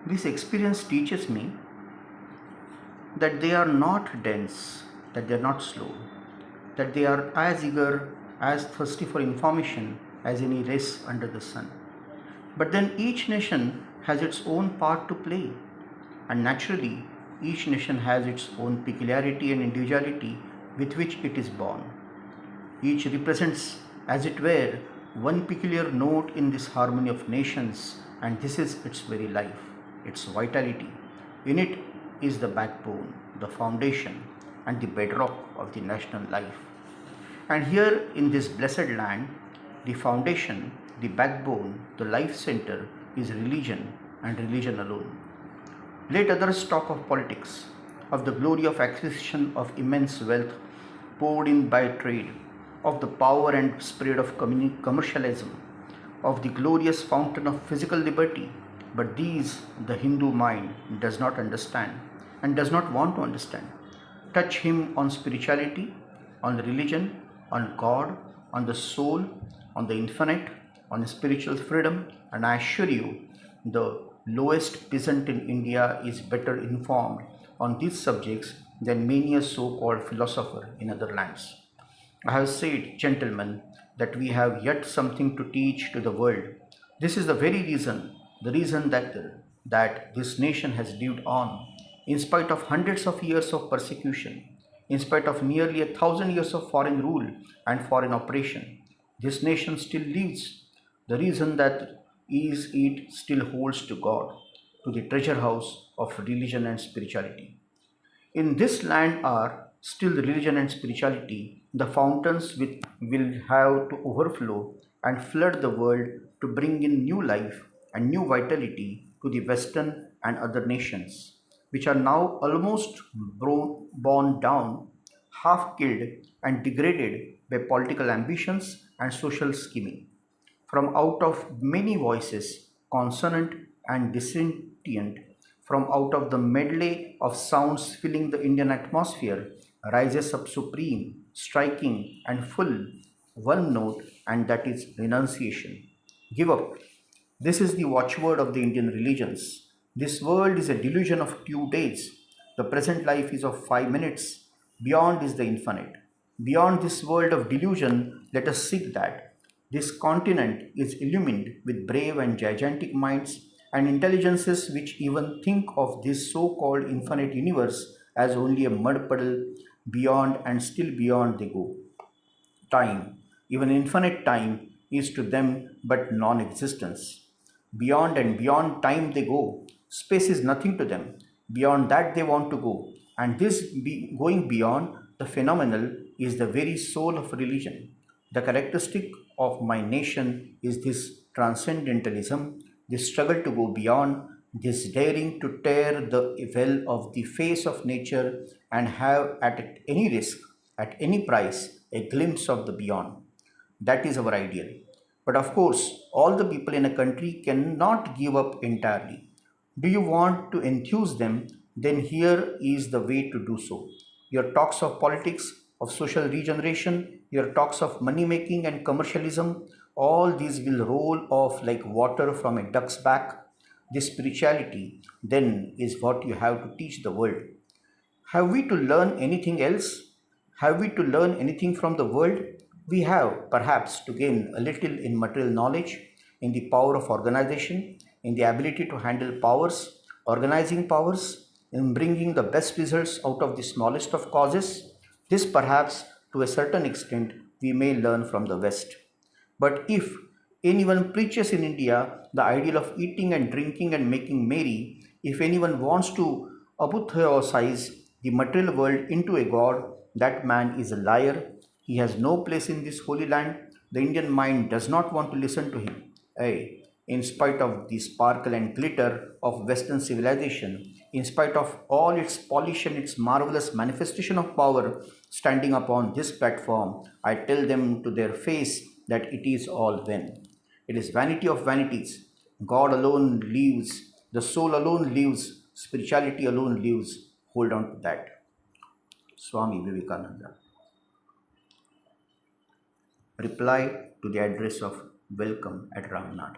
This experience teaches me that they are not dense, that they are not slow, that they are as eager, as thirsty for information as any race under the sun. But then each nation has its own part to play, and naturally, each nation has its own peculiarity and individuality with which it is born. Each represents, as it were, one peculiar note in this harmony of nations, and this is its very life, its vitality. In it is the backbone, the foundation, and the bedrock of the national life. And here in this blessed land, the foundation, the backbone, the life center is religion and religion alone. Let others talk of politics, of the glory of acquisition of immense wealth poured in by trade, of the power and spread of commercialism, of the glorious fountain of physical liberty. But these the Hindu mind does not understand and does not want to understand. Touch him on spirituality, on religion, on God, on the soul, on the infinite, on spiritual freedom, and I assure you, the lowest peasant in India is better informed on these subjects than many a so-called philosopher in other lands. I have said, gentlemen, that we have yet something to teach to the world. This is the very reason, that this nation has lived on, in spite of hundreds of years of persecution, in spite of nearly 1,000 years of foreign rule and foreign oppression. This nation still lives. The reason that is it still holds to God, to the treasure house of religion and spirituality. In this land are still religion and spirituality, the fountains which will have to overflow and flood the world to bring in new life and new vitality to the Western and other nations, which are now almost borne down, half killed, and degraded by political ambitions and social scheming. From out of many voices, consonant and dissentient, from out of the medley of sounds filling the Indian atmosphere, rises up supreme, striking, and full one note, and that is renunciation. Give up. This is the watchword of the Indian religions. This world is a delusion of 2 days. The present life is of 5 minutes. Beyond is the infinite. Beyond this world of delusion, let us seek that. This continent is illumined with brave and gigantic minds and intelligences which even think of this so called infinite universe as only a mud puddle. Beyond and still beyond they go. Time, even infinite time, is to them but non existence. Beyond and beyond time they go. Space is nothing to them. Beyond that they want to go. And going beyond the phenomenal is the very soul of religion. The characteristic of my nation is this transcendentalism, this struggle to go beyond, this daring to tear the veil of the face of nature and have at any risk, at any price, a glimpse of the beyond. That is our ideal. But of course, all the people in a country cannot give up entirely. Do you want to enthuse them? Then here is the way to do so. Your talks of politics, of social regeneration, your talks of money making and commercialism, all these will roll off like water from a duck's back. This spirituality, then, is what you have to teach the world. Have we to learn anything else? Have we to learn anything from the world? We have, perhaps, to gain a little in material knowledge, in the power of organization, in the ability to handle powers, organizing powers, in bringing the best results out of the smallest of causes. This, perhaps, to a certain extent, we may learn from the West. But if anyone preaches in India the ideal of eating and drinking and making merry, if anyone wants to apotheosize the material world into a god, that man is a liar. He has no place in this holy land. The Indian mind does not want to listen to him. Aye, in spite of the sparkle and glitter of Western civilization, in spite of all its polish and its marvelous manifestation of power standing upon this platform, I tell them to their face that it is all vain. It is vanity of vanities. God alone lives, the soul alone lives, spirituality alone lives. Hold on to that. Swami Vivekananda. Reply to the address of welcome at Ramnad.